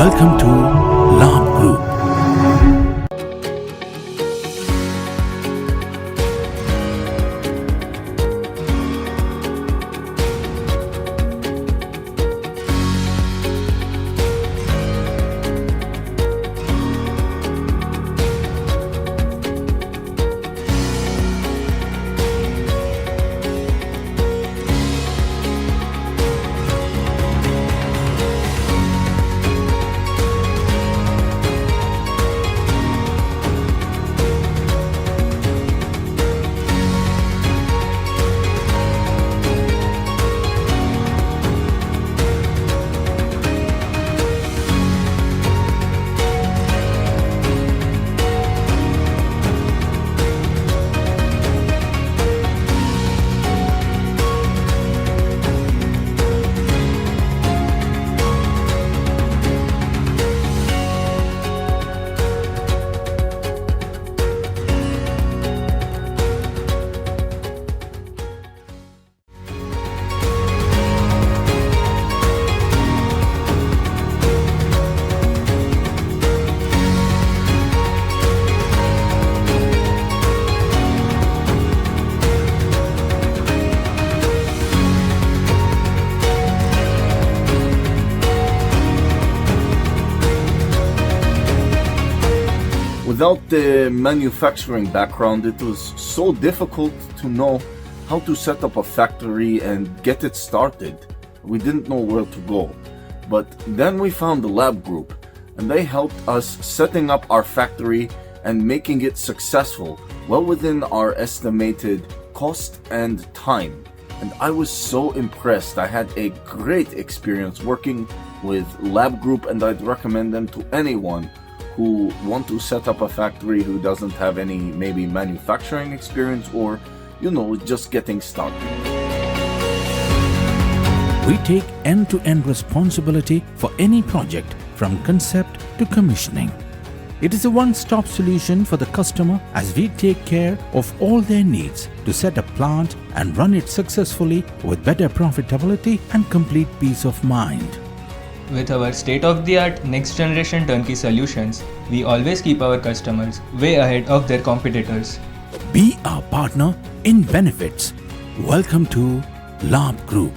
Welcome to Labh Group. Without the manufacturing background, it was so difficult to know how to set up a factory and get it started. We didn't know where to go. But then we found the Labh Group, and they helped us setting up our factory and making it successful, well within our estimated cost and time. And I was so impressed. I had a great experience working with Labh Group, and I'd recommend them to anyone who want to set up a factory who doesn't have any maybe manufacturing experience or, just getting started. We take end-to-end responsibility for any project from concept to commissioning. It is a one-stop solution for the customer as we take care of all their needs to set a plant and run it successfully with better profitability and complete peace of mind. With our state-of-the-art next-generation turnkey solutions, we always keep our customers way ahead of their competitors. Be our partner in benefits. Welcome to Labh Group.